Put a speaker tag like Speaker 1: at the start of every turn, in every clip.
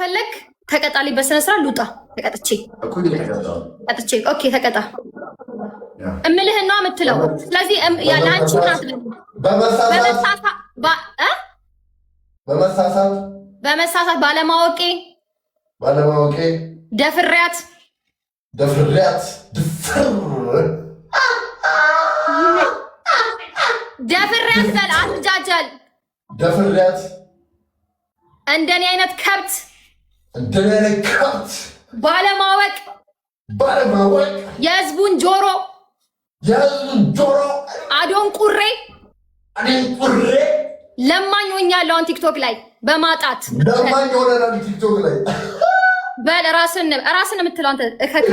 Speaker 1: ከፈለክ ተቀጣልኝ በስነ ስርዓት ልውጣ። ተቀጥቼ ኦኬ ተቀጣ እምልህና የምትለው ስለዚህ ያለ አንቺ በመሳሳት ባለማወቄ ደፍሬያት በል አትጃጃል።
Speaker 2: ደፍሬያት
Speaker 1: እንደኔ አይነት ከብት ባለማወቅ የህዝቡን ጆሮ አዶን ቁሬ ለማኝ ሆኛለሁ። አሁን ቲክቶክ ላይ በማጣት
Speaker 2: ለማኝ ሆነናል። ቲክቶክ ላይ
Speaker 1: በል ራስን የምትለው አንተ እከካ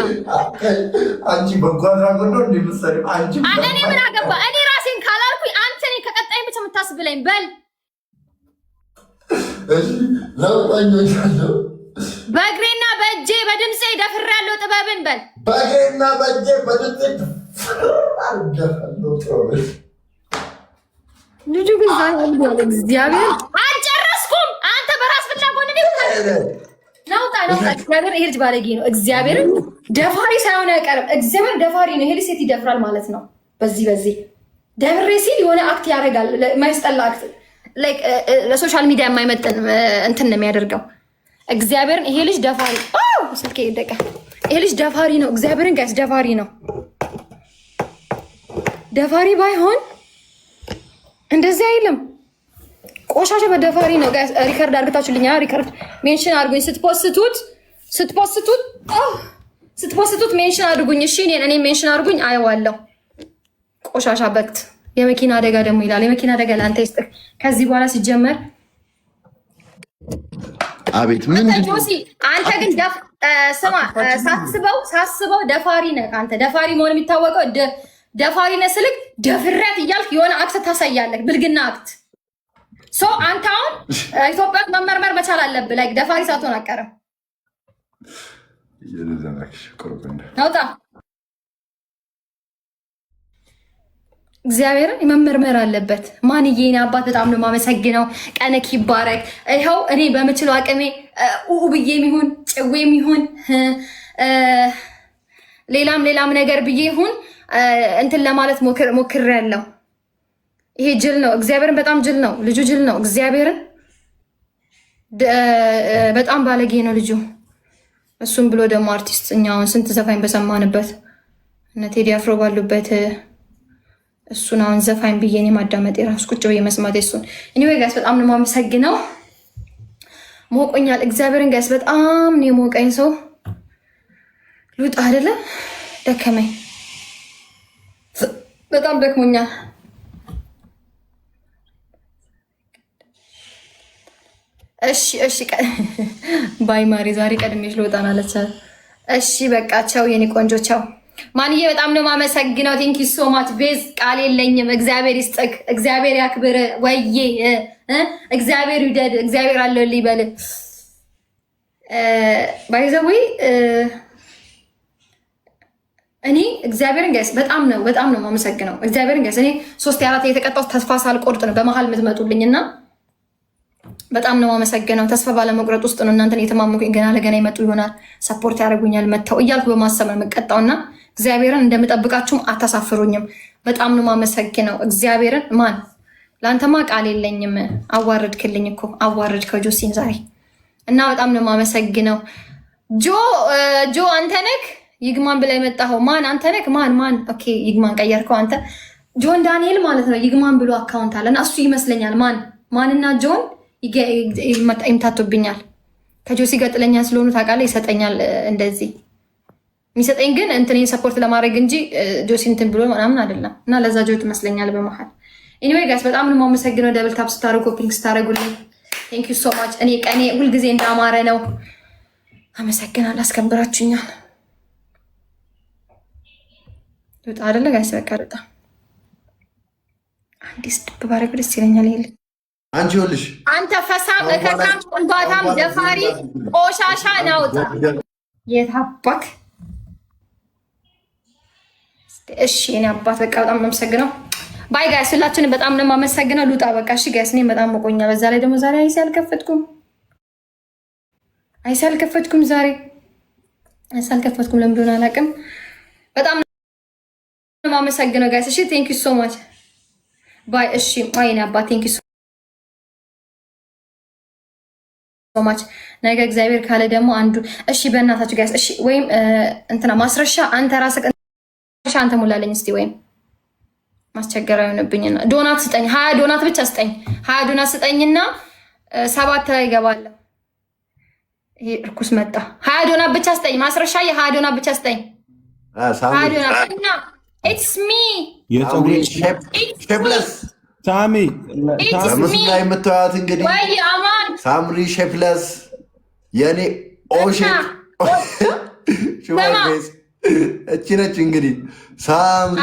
Speaker 2: አንቺ በጎ አድራጎት ነው እንደምትሰሪው አንቺ
Speaker 1: እኔ ምን አገባ? እኔ ራሴን ካላልኩኝ አንተ እኔ ከቀጣይ ብቻ የምታስብለኝ በል።
Speaker 2: እሺ ለማኝ ሆኛለሁ።
Speaker 1: በእግሬና በእጄ በድምጼ ደፍሬያለሁ ጥበብን በል።
Speaker 2: በእግሬና በእጄ በድምጼ ደፍሬያለሁ ጥበብን።
Speaker 1: ልጁ ግን እግዚአብሔር አልጨረስኩም። አንተ በራስ ፍላጎት ናውጣ እግዚአብሔር ይሄ ልጅ ባለጌ ነው። እግዚአብሔርን ደፋሪ ሳይሆን አይቀርም። እግዚአብሔር ደፋሪ ነው። ይሄ ልጅ ሴት ይደፍራል ማለት ነው። በዚህ ደፍሬ ሲል የሆነ አክት ያደርጋል። የማይስጠላ አክት ለሶሻል ሚዲያ የማይመጥን እንትን ነው የሚያደርገው። እግዚአብሔርን ይሄ ልጅ ደፋሪ ስልኬ ይደቃ። ይሄ ልጅ ደፋሪ ነው። እግዚአብሔርን ጋይስ ደፋሪ ነው። ደፋሪ ባይሆን እንደዚህ አይልም። ቆሻሻ በደፋሪ ነው ጋይስ። ሪከርድ አድርጋችሁልኛ። ሪከርድ ሜንሽን አድርጉኝ ስትፖስቱት ሜንሽን አድርጉኝ። እሺ እኔ ሜንሽን አድርጉኝ አየዋለሁ። ቆሻሻ በክት የመኪና አደጋ ደግሞ ይላል። የመኪና አደጋ ለአንተ ይስጥህ። ከዚህ በኋላ ሲጀመር
Speaker 2: አቤት
Speaker 1: ምን ጆሲ አንተ ግን ስማ ሳስበው ደፋሪ ነህ አንተ። ደፋሪ መሆን የሚታወቀው ደፋሪ ነህ ስልክ ደፍረት እያልክ የሆነ አክት ታሳያለህ። ብልግና አክት አንተ አሁን ኢትዮጵያ መመርመር መቻል አለብህ። ላይክ ደፋሪ ሳትሆን አቀረም አውጣ። እግዚአብሔርን መመርመር አለበት። ማንዬ የኔ አባት በጣም ነው የማመሰግነው። ቀነክ ይባረክ። ይኸው እኔ በምችለው አቅሜ ብዬም ይሁን ጭዌም ይሁን ሌላም ነገር ብዬ ይሁን እንትን ለማለት ሞክሬያለሁ። ይሄ ጅል ነው። እግዚአብሔርን በጣም ጅል ነው ልጁ፣ ጅል ነው። እግዚአብሔርን በጣም ባለጌ ነው ልጁ። እሱም ብሎ ደግሞ አርቲስት እኛውን ስንት ዘፋኝ በሰማንበት እነ ቴዲ አፍሮ ባሉበት እሱን አሁን ዘፋኝ ብዬ እኔ ማዳመጥ የራሱ ቁጭ ብዬ መስማት እሱን እኔ ጋይስ በጣም ነው የማመሰግነው። ሞቆኛል። እግዚአብሔርን ጋይስ በጣም ነው የሞቀኝ። ሰው ልውጣ አይደለ? ደከመኝ፣ በጣም ደክሞኛል። እሺ ባይ ማሪ፣ ዛሬ ቀድሜሽ ልወጣን አለች። እሺ በቃ ቻው የኔ ቆንጆ ቻው። ማንዬ በጣም ነው የማመሰግነው። ቴንክ ዩ ሶ ማች ቤዝ። ቃል የለኝም። እግዚአብሔር ይስጥክ፣ እግዚአብሔር ያክብር። ወዬ እግዚአብሔር ይውደድ፣ እግዚአብሔር አለልኝ በል። ባይዘዌ እኔ እግዚአብሔርን ጋይስ በጣም ነው የማመሰግነው። እግዚአብሔርን ጋይስ እኔ 3-4 የተቀጣሁት ተስፋ ሳልቆርጥ ነው በመሀል የምትመጡልኝና በጣም ነው የማመሰግነው። ተስፋ ባለመቁረጥ ውስጥ ነው እናንተን የተማመንኩኝ። ገና ለገና ይመጡ ይሆናል ሰፖርት ያደርጉኛል መተው እያልኩ በማሰብ ነው የምቀጣውና እግዚአብሔርን እንደምጠብቃችሁም አታሳፍሩኝም። በጣም ነው የማመሰግነው እግዚአብሔርን። ማን ለአንተማ ቃል የለኝም። አዋረድክልኝ እኮ አዋረድከው ጆሲን ዛሬ እና በጣም ነው የማመሰግነው። ጆ አንተ ነህ ይግማን ብላ የመጣኸው ማን አንተ ነህ? ማን ኦኬ ይግማን ቀየርከው አንተ። ጆን ዳንኤል ማለት ነው ይግማን ብሎ አካውንት አለ እና እሱ ይመስለኛል ማንና ጆን ይምታቶብኛል። ከጆሲ ገጥለኛ ስለሆኑ ታውቃለህ። ይሰጠኛል እንደዚህ የሚሰጠኝ ግን እንትን ሰፖርት ለማድረግ እንጂ ጆሲ እንትን ብሎ ምናምን አይደለም። እና ለዛ ጆ ትመስለኛል በመሀል። ኤኒዌይ ጋይስ በጣም ነው የማመሰግነው። ደብል ታፕ ስታደርጉ ኮፒንግ ስታደርጉልኝ ቴንክ ዩ ሶ ማች። እኔ ቀኔ ሁልጊዜ እንዳማረ ነው። አመሰግናለሁ። አስከብራችሁኛል። ወጣ አይደለ ጋይስ በቃ በጣም አንዲስ ድብ ባረግ ደስ ይለኛል። ይሄ
Speaker 2: አንቺ ይኸውልሽ
Speaker 1: አንተ ፈሳም እከካም ቁንባታም ደፋሪ ቆሻሻ ናውጣ የታባክ። እሺ እኔ አባት በቃ በጣም ነው የማመሰግነው። ባይ ጋይስ ሁላችንም በጣም ነው የማመሰግነው። ልውጣ በቃ እሺ ጋይስ። እኔ በጣም ሞቆኛ። በዛ ላይ ደግሞ ዛሬ አይሲ አልከፈትኩም። አይሳልከፈትኩም ዛሬ አይሳልከፈትኩም። ለምን እንደሆነ አላውቅም። በጣም ነው የማመሰግነው ጋይስ። እሺ ቴንክ ዩ ሶ ማች ባይ። እሺ አይኔ አባ ቴንክ ዩ ሶ ማች። ነገ እግዚአብሔር ካለ ደግሞ አንዱ እሺ፣ በእናታችሁ ጋይስ እሺ። ወይም እንትና ማስረሻ አንተ ራስህ አንተ ሙላልኝ እስቲ፣ ወይም ማስቸገር አይሆንብኝና ዶናት ስጠኝ። 20 ዶናት ብቻ ስጠኝ። 20 ዶናት ስጠኝና 7 ላይ እገባለሁ። ይሄ እርኩስ መጣ። 20 ዶናት ብቻ ስጠኝ ማስረሻ፣ የ20 ዶናት ብቻ ስጠኝ። 20 ዶናት እና ኢትስ ሚ
Speaker 3: የፀጉር ሼፕለስ ሳሚ
Speaker 2: በምስሉ ላይ የምታዩት እንግዲህ
Speaker 1: ወይ አማን
Speaker 2: ሳምሪ ሼፕለስ የኔ ኦሼፕ ሽዋርቤስ እቺ ነች እንግዲህ ሳምሪ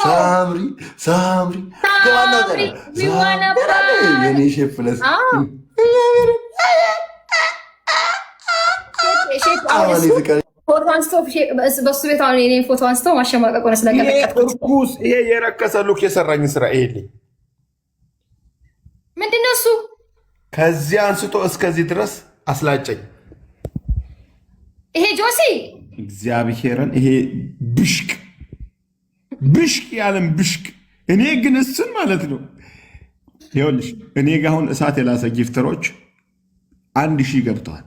Speaker 2: ሳምሪ ሳምሪ የኔ ሼፕለስ
Speaker 1: ፎቶ አንስቶ በሱ ቤት አሁን የኔ ፎቶ አንስቶ ማሸማቀቅ ሆነ
Speaker 3: ስለቀጠቅኩስ። ይሄ የረከሰ ሉክ የሰራኝ ስራ ይሄ
Speaker 1: ምንድን ነው እሱ?
Speaker 3: ከዚህ አንስቶ እስከዚህ ድረስ አስላጨኝ።
Speaker 1: ይሄ ጆሲ
Speaker 3: እግዚአብሔርን ይሄ ብሽቅ ብሽቅ ያለን ብሽቅ። እኔ ግን እሱን ማለት ነው ይኸውልሽ፣ እኔ ጋ አሁን እሳት የላሰ ጊፍተሮች 1000 ገብተዋል።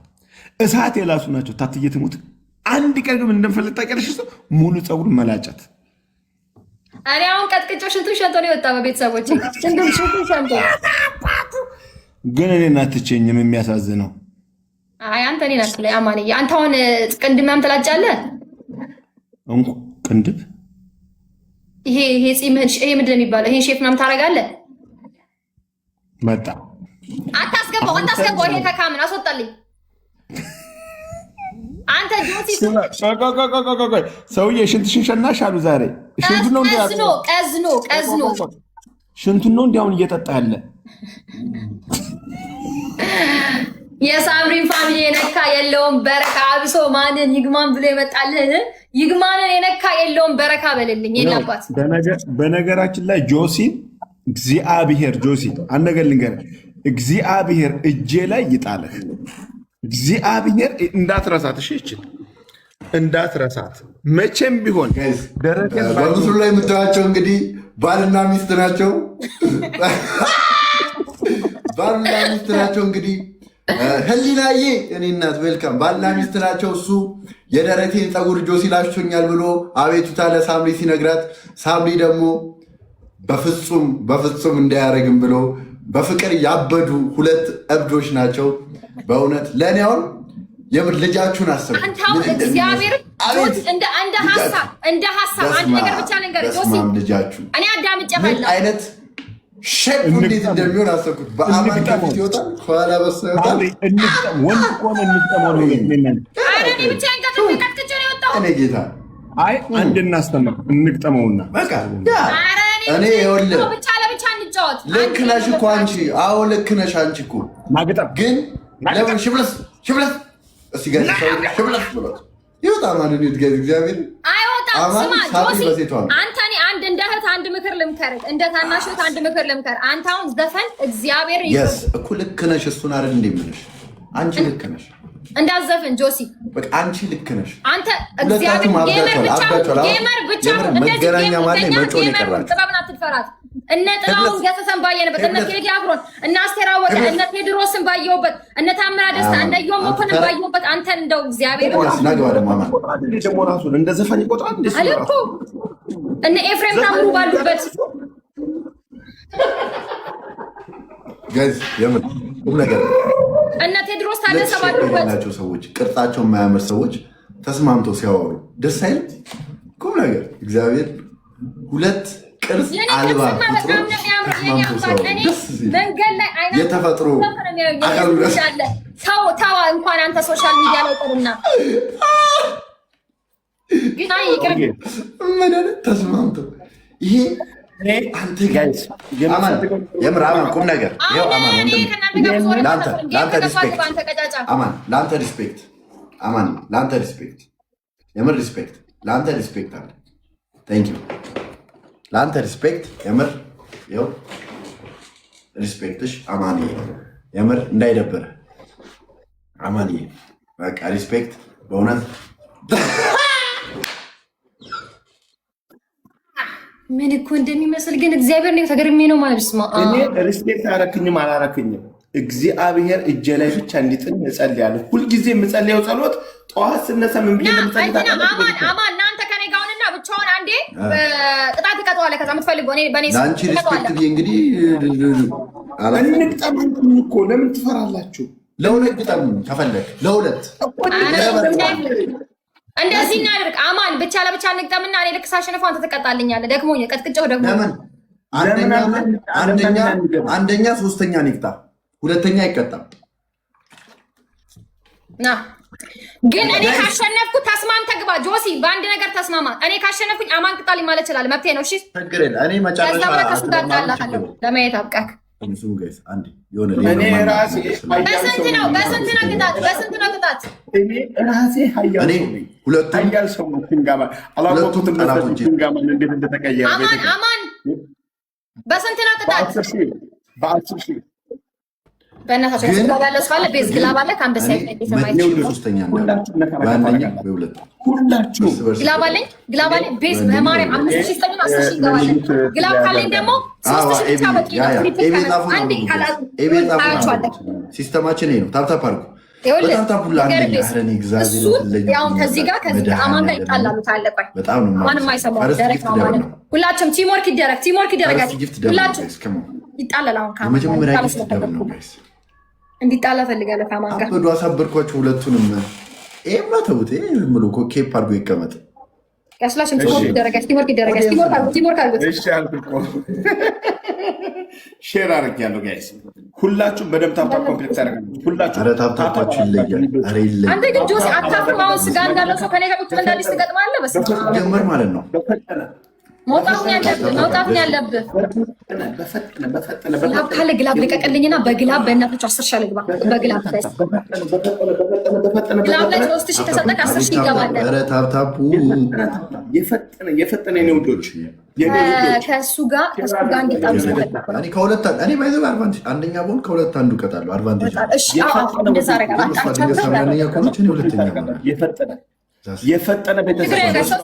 Speaker 3: እሳት የላሱ ናቸው። ታትዬ ትሙት አንድ ቀን ግን እንደምፈልግ ታውቂያለሽ። ሙሉ ፀጉር መላጨት።
Speaker 1: እኔ አሁን ቀጥቅጮ ሽንቱ ሸንቶ ነው የወጣ በቤተሰቦች ሽንቱ ሸንቶ።
Speaker 3: ግን እኔ እናትቸኝም የሚያሳዝነው።
Speaker 1: አይ አንተ እኔ ናት ላይ አማንዬ፣ አንተ አሁን ቅንድብ ምናምን ትላጫለህ።
Speaker 3: እንኳ ቅንድብ
Speaker 1: ይሄ ፂምህን ይሄ ምንድን ነው የሚባለው? ይሄ ሼፍ ምናምን ታደርጋለህ።
Speaker 3: መጣ
Speaker 1: አታስገባው። ይሄ ከካምን አስወጣልኝ። አንተ ጆሲ
Speaker 3: ሰውዬ ሽንትሽን ሸናሽ አሉ ዛሬ። ሽንቱን ነው
Speaker 1: ቀዝኖ
Speaker 3: ሽንቱን ነው እንዲያውን እየጠጣ ያለ።
Speaker 1: የሳምሪን ፋሚሊ የነካ የለውም በረካ። አብሶ ማንን ይግማን ብሎ የመጣልህን ይግማንን የነካ የለውም በረካ በልልኝ። የናባት
Speaker 3: በነገራችን ላይ ጆሲ እግዚአብሔር ጆሲ አንድ ነገር ልንገርህ፣ እግዚአብሔር እጄ ላይ ይጣልህ። እግዚአብሔር እንዳትረሳት። እሺ ይችል እንዳትረሳት መቼም ቢሆን።
Speaker 2: በምስሉ ላይ የምታዩቸው እንግዲህ ባልና ሚስት ናቸው። ባልና ሚስት ናቸው እንግዲህ ህሊናዬ እኔ እናት ዌልካም። ባልና ሚስት ናቸው። እሱ የደረቴን ፀጉር ጆሲ ላሽቶኛል ብሎ አቤቱታ ለሳምሪ ሲነግራት፣ ሳምሪ ደግሞ በፍጹም እንዳያደርግም ብሎ በፍቅር ያበዱ ሁለት እብዶች ናቸው። በእውነት ለእኔ አሁን የምር ልጃችሁን አስቡ።
Speaker 1: እግዚአብሔር እንደ ሀሳብ አንድ ነገር ብቻ ነገር
Speaker 2: ልጃችሁ
Speaker 1: እኔ አዳምጬሃለሁ።
Speaker 2: አይነት ሼፕ እንዴት እንደሚሆን አሰብኩት። በአማን ከፊት ይወጣል፣ ከኋላ በሷ ይወጣል።
Speaker 3: ወንድ ከሆነ እንጠመው ነው።
Speaker 2: እኔ ጌታ
Speaker 3: አይ አንድ እናስተምር እንግጠመውና
Speaker 2: በቃ እኔ ይኸውልህ ልክ ነሽ እኮ አንቺ። አዎ ልክ ነሽ አንቺ እኮ ግን ለምን ሽብለስ እስቲ ጋር ሽብለስ ብሎት ይወጣ ማለት ነው። ትገዝ እግዚአብሔር
Speaker 1: አይወጣም። ስማ ጆሲ አንተ እኔ አንድ እንደ እህት አንድ ምክር ልምከርህ፣ እንደ ታናሽ እህት አንድ ምክር ልምከር። አንተ አሁን ዘፈን እግዚአብሔር
Speaker 2: ይስ እኮ ልክ ነሽ። እሱን አይደል እንደምልሽ አንቺ ልክ ነሽ።
Speaker 1: እንዳዘፍን ጆሲ
Speaker 2: በቃ አንቺ ልክ ነሽ።
Speaker 1: አንተ እግዚአብሔር ጌመር ብቻ
Speaker 2: መገናኛ ማለት መጮህ ይቀራል።
Speaker 1: ጥበብን አትፈራት። እነ ጥላሁን ገሰሰን ባየንበት፣ እነ ቴዲ አፍሮን፣ እነ አስቴር አወቀ፣ እነ ቴድሮስን ባየሁበት፣ እነ ታምራ ደስታ፣ እነ ዮም መኮንን ባየሁበት አንተን እንደው እግዚአብሔር
Speaker 3: ደግሞ ራሱን እንደ ዘፈን ይቆጥራል
Speaker 1: እኮ እነ ኤፍሬም ታምሩ ባሉበት
Speaker 2: ጋይስ የምን ቁም ነገር
Speaker 1: እነ ቴድሮስ ታደሰ ባሉበት
Speaker 2: ሰዎች ቅርጻቸው የማያምር ሰዎች ተስማምተው ሲያወሩ ደስ አይልም? ቁም ነገር እግዚአብሔር ሁለት ቅርጽ አልባ የተፈጥሮ
Speaker 1: ሰው ተዋ እንኳን አንተ ሶሻል ሚዲያ ላይ ጥሩና
Speaker 2: ተስማምቶ ይሄ የምር አማን ቁም ነገር ለአንተ ሪስፔክት አማን ለአንተ ሪስፔክት የምር ሪስፔክት ለአንተ ሪስፔክት አለ። ቴንክ ዩ ለአንተ ሪስፔክት የምር ይኸው ሪስፔክትሽ አማንዬ የምር እንዳይደብርህ አማንዬ በቃ ሪስፔክት በእውነት
Speaker 1: ምን እኮ እንደሚመስል ግን እግዚአብሔር ነው ተገርሜ ነው ማለት ስማ
Speaker 3: እኔ ሪስፔክት አላረክኝም አላረክኝም እግዚአብሔር እጄ ላይ ብቻ እንዲጥል እጸልያለሁ። ሁልጊዜ የምጸልየው ጸሎት ጠዋት ስነሳ ምን ብዬ ለምጸልይ
Speaker 1: አማን እናንተ ከኔ ጋር ሆነና ብቻውን አንዴ ቅጣት ትቀጣዋለህ። ከዛ የምትፈልገው እኔ በኔ
Speaker 2: ላንቺ ሪስፔክት ብዬ እንግዲህ
Speaker 3: እንቅጠም እኮ ለምን ትፈራላችሁ?
Speaker 2: ለሁለት ግጠም ከፈለግ ለሁለት
Speaker 1: እንደዚህ እናድርግ። አማን ብቻ ለብቻ እንግጠምና እኔ ልክ ሳሸንፍ አንተ ትቀጣልኛለህ። ደግሞኝ ቀጥቅጨው ደግሞ
Speaker 2: ለምን አንደኛ ሶስተኛ ንግጣ ሁለተኛ አይቀጣም።
Speaker 1: ና ግን እኔ ካሸነፍኩ ተስማምተህ ግባ። ጆሲ በአንድ ነገር ተስማማ። እኔ ካሸነፍኩኝ አማን ቅጣልኝ ማለት ይችላል። መብቴ ነው። እሺ
Speaker 2: ችግር የለም። እኔ መጨረሻ
Speaker 1: ለማየት አብቃክ።
Speaker 3: እኔ ራሴ
Speaker 1: በስንት ነው ቅጣት? በስንት ነው ቅጣት?
Speaker 3: እኔ ራሴ ሀያል ሰው ትንጋማ አላወቁትም። ትንጋማ እንዴት እንደተቀየረ
Speaker 1: አማን በስንት ነው ቅጣት?
Speaker 3: በ10 ሺህ
Speaker 1: በእናታቸው ግላብ ያለ ሰው አለ። ቤዝ ግላብ አለ። ከአንበሳ ግላብ አለኝ። ቤዝ በማርያም 5,000 ስጠኝ 10,000 ይገባል። ግላብ ካለኝ ደግሞ 3,000 ብቻ በቂ ነው።
Speaker 2: ሲስተማችን ነው። ታፕታፕ አድርጉ።
Speaker 1: ከዚህ ጋር አማን ጋር ይጣላሉ። ታለቋል ማንም አይሰማውም። ደረቅ ነው። ሁላችሁም ቲምወርክ ይደረጋል። ሁላችሁም ይጣላል። አሁን እንዲጣላ ፈልጋለሁ። ከማን ጋር
Speaker 2: አበዱ አሳበርኳቸው ሁለቱንም። ይሄማ ተውት። ዝም ብሎ እኮ ኬፕ አድርጎ ይቀመጥ።
Speaker 1: ያስላሽም ቲምወርክ ይደረጋል። ቲምወርክ አድርጉ።
Speaker 3: እሺ አልኩ። ሼር አድርጌያለሁ ጋይስ። ሁላችሁም በደምብ ታፕታፕ ኮምፕሊት ታደርጋላችሁ። ሁላችሁም
Speaker 2: ኧረ ታፕታፓችሁ ይለያል። ኧረ ይለያል።
Speaker 1: አንተ ግን ጆሲ አታፍርም? አሁን ስጋ እንዳለው ሰው ከኔ ጋር ቁጭ ብለህ አዲስ ትገጥማለህ። በስመ አብ
Speaker 2: ጀመር ማለት ነው። መውጣቱን ያለብህ ግላብ ካለ ግላብ ልቀቅልኝና በግላብ በእናቶች 10,000 ልግባ። በግላብ ግላብ ላይ 3,000 ተሰጠቅ 10,000 ይገባል። ኧረ ታፕታፑ
Speaker 3: የፈጠነ የኔ ውዶች
Speaker 1: ከእሱ ጋር እንዲጣሉ
Speaker 2: እኔ ከሁለት እኔ ባይዘ አድቫንቴጅ አንደኛ በሆን ከሁለት አንዱ እቀጣለሁ። አድቫንቴጅ
Speaker 1: እንደዛ አደርጋለሁ።
Speaker 2: ሁለተኛ
Speaker 3: የፈጠነ ቤተሰብ